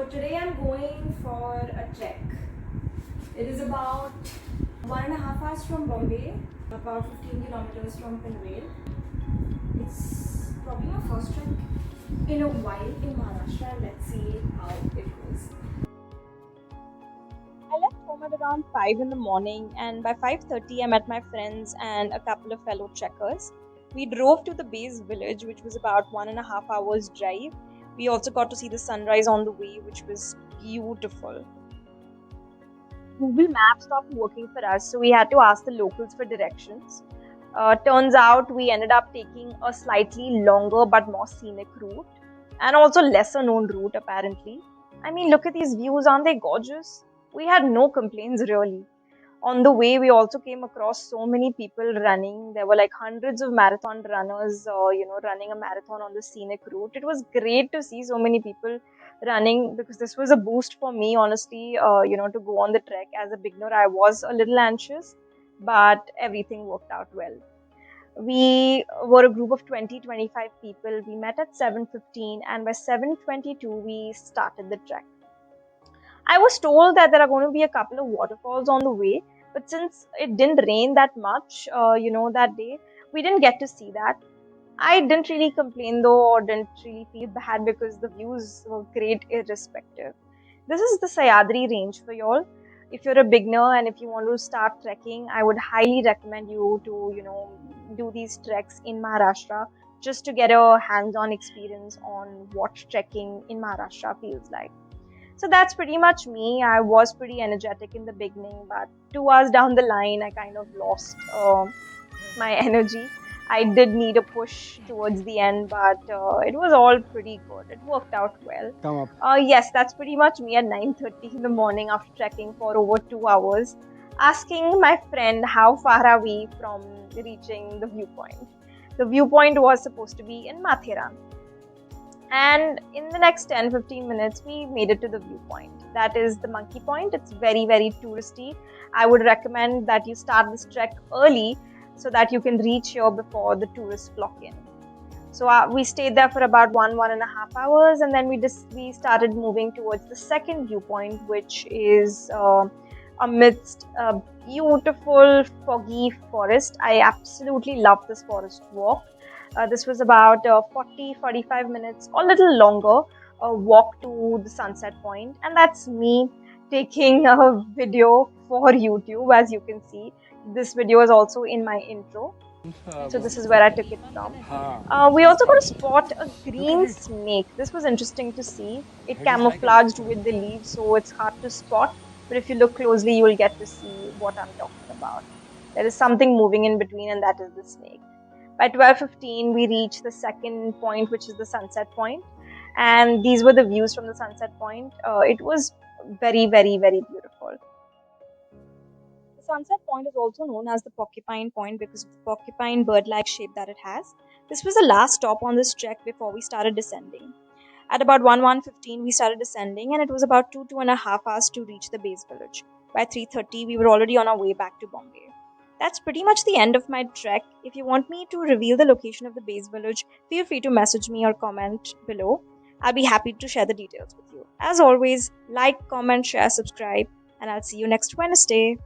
So today I'm going for a trek. It is about 1.5 hours from Bombay, about 15 kilometers from Panvel. It's probably my first trek in a while in Maharashtra. Let's see how it goes. I left home at around 5 in the morning, and by 5:30 I met my friends and a couple of fellow trekkers. We drove to the base village, which was about 1.5 hours drive. We also got to see the sunrise on the way, which was beautiful. Google Maps stopped working for us, so we had to ask the locals for directions. Turns out we ended up taking a slightly longer but more scenic route, and also lesser known route apparently. I mean, look at these views, aren't they gorgeous? We had no complaints really. On the way, we also came across so many people running. There were like hundreds of marathon runners, running a marathon on the scenic route. It was great to see so many people running because this was a boost for me, honestly, to go on the trek. As a beginner, I was a little anxious, but everything worked out well. We were a group of 20-25 people. We met at 7:15, and by 7:22, we started the trek. I was told that there are going to be a couple of waterfalls on the way, but since it didn't rain that much, that day, we didn't get to see that. I didn't really complain though, or didn't really feel bad because the views were great irrespective. This is the Sahyadri range for y'all. If you're a beginner and if you want to start trekking, I would highly recommend you to, do these treks in Maharashtra just to get a hands-on experience on what trekking in Maharashtra feels like. So that's pretty much me. I was pretty energetic in the beginning, but 2 hours down the line, I kind of lost my energy. I did need a push towards the end, but it was all pretty good. It worked out well. Come up. Yes, that's pretty much me at 9:30 in the morning after trekking for over 2 hours, asking my friend how far are we from reaching the viewpoint. The viewpoint was supposed to be in Matheran. And in the next 10-15 minutes, we made it to the viewpoint. That is the Monkey Point. It's very, very touristy. I would recommend that you start this trek early so that you can reach here before the tourists flock in. So we stayed there for about 1.5 hours, and then we started moving towards the second viewpoint, which is amidst a beautiful foggy forest. I absolutely love this forest walk. This was about 40-45 minutes or a little longer walk to the sunset point, and that's me taking a video for YouTube. As you can see, this video is also in my intro. So this is where I took it from. We also got to spot a green snake. This was interesting to see. It camouflaged with the leaves, so it's hard to spot. But if you look closely, you will get to see what I'm talking about. There is something moving in between, and that is the snake. By 12:15, we reached the second point, which is the sunset point. And these were the views from the sunset point. It was very, very, very beautiful. The sunset point is also known as the porcupine point because of the porcupine bird-like shape that it has. This was the last stop on this trek before we started descending. At about 1:15, we started descending, and it was about 2.5 hours to reach the base village. By 3:30, we were already on our way back to Bombay. That's pretty much the end of my trek. If you want me to reveal the location of the base village, feel free to message me or comment below. I'll be happy to share the details with you. As always, like, comment, share, subscribe, and I'll see you next Wednesday.